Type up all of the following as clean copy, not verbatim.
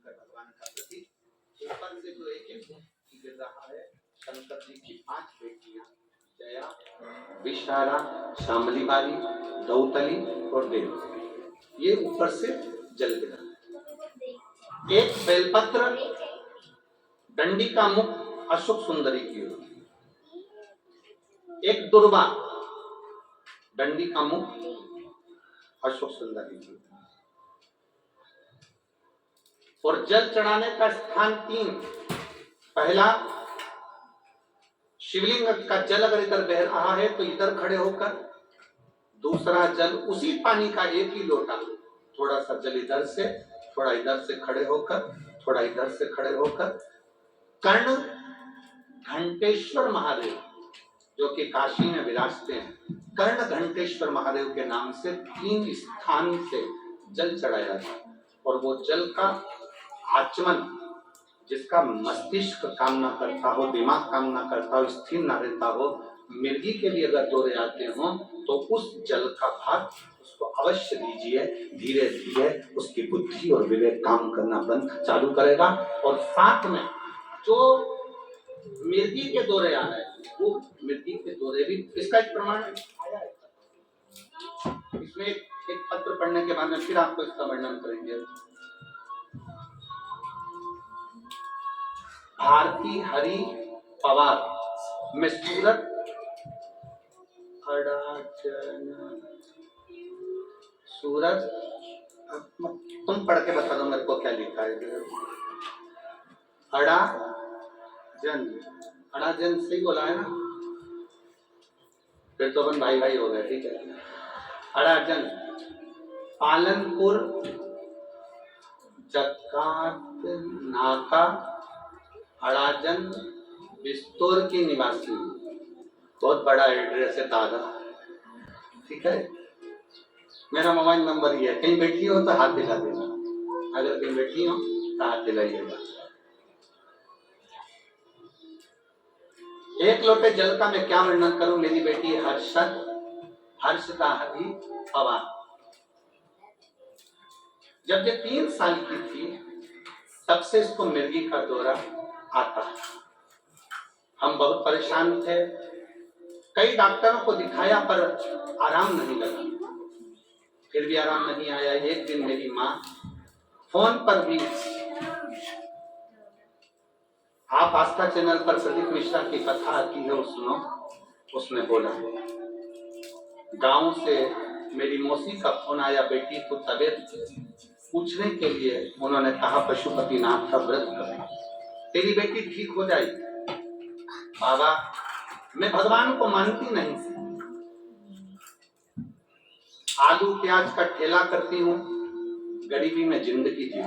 शंकर भगवान का प्रतीक ऊपर से जो एक गिर रहा है, शंकर जी की 5 बेटियां जया, विशाला, शामली बाली, दौतली और देव, ये ऊपर से जल गिरा। एक बेलपत्र दंडी का मुख अशोक सुंदरी की ओर, एक दुर्वा दंडी का मुख अशोक सुंदरी की, और जल चढ़ाने का स्थान 3। पहला, शिवलिंग का जल अगर इधर बह रहा है तो इधर खड़े होकर, दूसरा जल उसी पानी का एक ही लोटा, थोड़ा सा जल इधर से, थोड़ा इधर से खड़े होकर, थोड़ा इधर से खड़े होकर, कर्ण घंटेश्वर महादेव जो कि काशी में विराजते हैं, कर्ण घंटेश्वर महादेव के नाम से 3 स्थान से जल चढ़ाया था। और वो जल का आचमन, जिसका मस्तिष्क काम ना करता हो, दिमाग काम ना करता हो, स्थिर ना रहता हो, मिर्गी के लिए अगर दौरे आते हो तो उस जल का भाग उसको अवश्य दीजिए। धीरे धीरे उसकी बुद्धि और विवेक काम करना बंद चालू करेगा। और साथ में जो मिर्गी के दौरे आ रहे हैं, वो मिर्गी के दौरे भी इसका एक प्रमाण आया है। इसमें एक पत्र पढ़ने के बाद में फिर आपको इसका वर्णन करेंगे। भारती हरि पवार में सूरत सूरज, तुम पढ़ के बता दो मेरे को क्या लिखा है। अड़ाजन सही बोला है ना? फिर तो अपन भाई भाई हो गए, ठीक है। अड़ाजन, पालनपुर, जकात नाका, अड़ाजन, बिस्तौर की निवासी। बहुत बड़ा एड्रेस है दादा, ठीक है। मेरा मोबाइल नंबर ये है, कहीं बैठी हो तो हाथ दिला देना, अगर कहीं बैठी हो तो हाथ दिलाइएगा। एक लोटे जल का मैं क्या वर्णन करूं। मेरी बेटी हर्षता हरि पवार, जब ये 3 साल की थी तब से इसको मिर्गी का दौरा आता। हम बहुत परेशान थे, कई डॉक्टरों को दिखाया पर आराम नहीं लगा, फिर भी आराम नहीं आया। एक दिन मेरी माँ फोन पर भी, आप आस्था चैनल पर प्रदीप मिश्रा की कथा आती है, वो सुनो। उसने बोला गांव से मेरी मौसी का फोन आया, बेटी को तबीयत पूछने के लिए। उन्होंने कहा पशुपतिनाथ का व्रत करना, तेरी बेटी ठीक हो जाएगी। बाबा, मैं भगवान को मानती नहीं, आलू प्याज का ठेला करती हूँ, गरीबी में जिंदगी जी।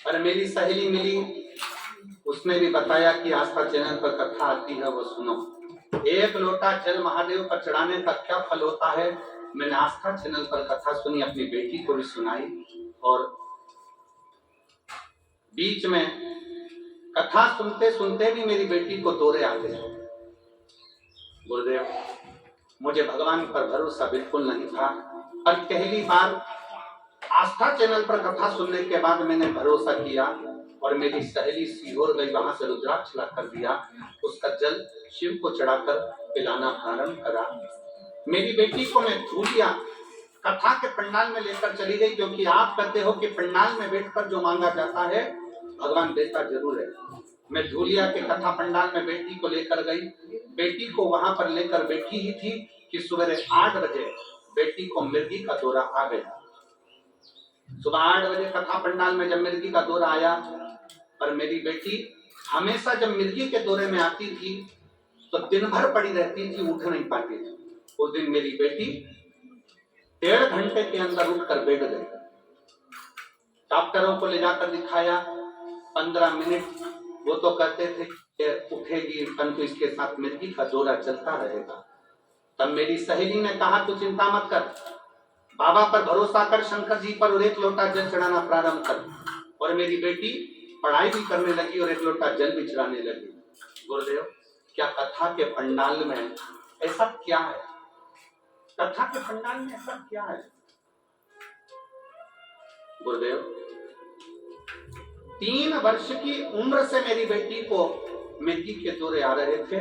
पर मेरी सहेली मिली, उसने भी बताया कि आस्था चैनल पर कथा आती है, वो सुनो। 1 लोटा जल महादेव पर चढ़ाने का क्या फल होता है, मैंने आस्था चैनल पर कथा सुनी, अपनी बेटी को भी सुनाई। और बीच में कथा सुनते सुनते भी मेरी बेटी को दौरे आते हैं। गुरुदेव, मुझे भगवान पर भरोसा बिल्कुल नहीं था, पर पहली बार आस्था चैनल पर कथा सुनने के बाद मैंने भरोसा किया और मेरी सहेली सीहोर गई, वहां से रुद्राक्ष ला कर दिया, उसका जल शिव को चढ़ाकर पिलाना प्रारंभ करा। मेरी बेटी को मैं धूलिया कथा के पंडाल में लेकर चली गई, क्योंकि आप कहते हो कि पंडाल में बैठकर जो मांगा जाता है भगवान देता जरूर है। मैं धूलिया के कथा पंडाल में बेटी को लेकर गई। बेटी को वहां पर लेकर बैठी ही थी कि सुबह 8 बजे बेटी को मिर्गी का दौरा आ गया। सुबह 8 बजे कथा पंडाल में जब मिर्गी का दौरा आया, पर मेरी बेटी हमेशा जब मिर्गी के दौरे में आती थी तो दिन भर पड़ी रहती थी, उठ नहीं पाती थी। उस दिन मेरी बेटी 1.5 घंटे के अंदर उठकर बैठ गई। डॉक्टरों को ले जाकर दिखाया, 15 मिनट वो तो कहते थे कि उठेगी, परंतु इसके साथ मिर्गी का दौरा चलता रहेगा। तब मेरी सहेली ने कहा तू चिंता मत कर, बाबा पर भरोसा कर, शंकर जी पर, और 1 लोटा जल चढ़ाना प्रारंभ कर। और मेरी बेटी पढ़ाई भी करने लगी और 1 लोटा जल भी चढ़ाने लगी। गुरुदेव, क्या कथा के पंडाल में ऐसा क्या है? कथा के पंडाल में ऐसा क्या है? गुरुदेव, 3 वर्ष की उम्र से मेरी बेटी को मिर्गी के दौरे आ रहे थे।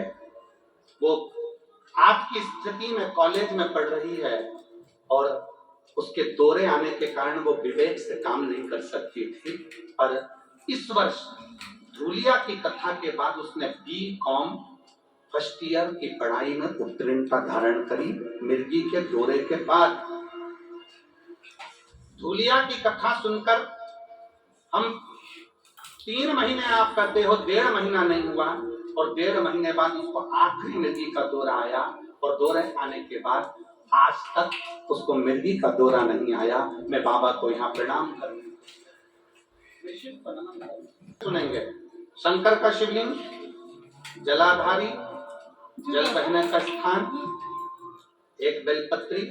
वो आज की स्थिति में कॉलेज में पढ़ रही है और उसके दौरे आने के कारण वो विवेक से काम नहीं कर सकती थी। पर इस वर्ष धूलिया की कथा के बाद उसने B.Com फर्स्ट ईयर की पढ़ाई में उत्तीर्णता धारण करी। मिर्गी के दौरे के बाद धूलिया की कथा सुनकर हम 3 महीने आप करते हो, 1.5 महीना नहीं हुआ और 1.5 महीने बाद उसको आखिरी मिर्गी का दौरा आया और दौरे आने के बाद आज तक उसको मिर्गी का दौरा नहीं आया। मैं बाबा को यहाँ प्रणाम करूंगा। सुनेंगे शंकर का शिवलिंग, जलाधारी, जल बहने का स्थान, एक बेलपत्री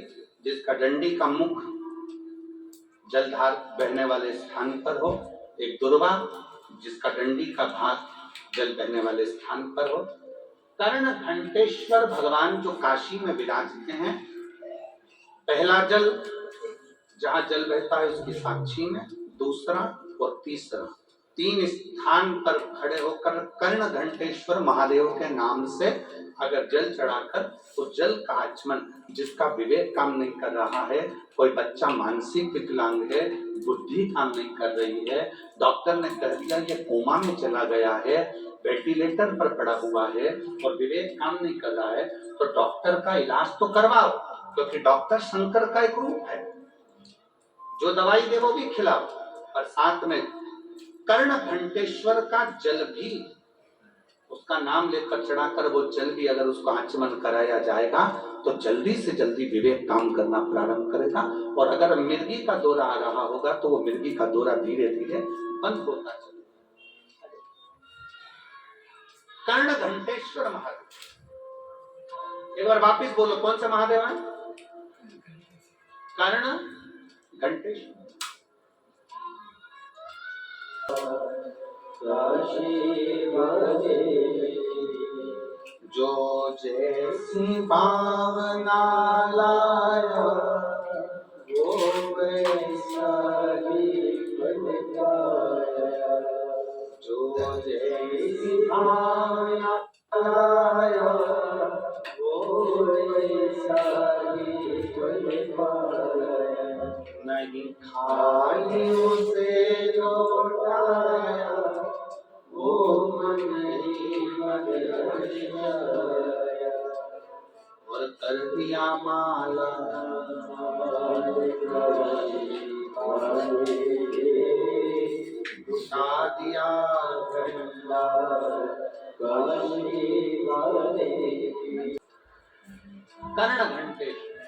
जिसका डंडी का मुख जलधार बहने वाले स्थान पर हो, एक दुर्वा जिसका डंडी का भाग जल बहने वाले स्थान पर हो, कर्ण घंटेश्वर भगवान जो काशी में विराजते हैं। पहला जल जहां जल बहता है उसकी साक्षी में, दूसरा और तीसरा 3 स्थान पर खड़े होकर कर्ण घंटेश्वर महादेव के नाम से अगर जल चढ़ाकर तो जल का आचमन, जिसका विवेक काम नहीं कर रहा है, कोई बच्चा मानसिक विकलांग है, बुद्धि काम नहीं कर रही है, डॉक्टर ने कह दिया ये कोमा में चला गया है, वेंटिलेटर पर पड़ा हुआ है और विवेक काम नहीं कर रहा है, तो डॉक्टर का इलाज तो करवाओ, क्योंकि डॉक्टर शंकर का एक रूप है। जो दवाई दे वो भी खिलाओ, और साथ में कर्ण घंटेश्वर का जल भी, उसका नाम लेकर चढ़ाकर वो जल भी अगर उसको आचमन कराया जाएगा तो जल्दी से जल्दी विवेक काम करना प्रारंभ करेगा। और अगर मिर्गी का दौरा आ रहा होगा तो वो मिर्गी का दौरा धीरे धीरे बंद होता चलेगा। कर्ण घंटेश्वर महादेव, एक बार वापिस बोलो, कौन से महादेव है? कर्ण घंटेश्वर। जो जैसी भावना लाया वो वैसा ही बन पाया, जो जैसी भावना लाया वो वैसा ही बन पाया, नहीं खाली उसे लौटाया वो मन ही मन और कर दिया माला उठा दिया कर्ण घंटेश्वर।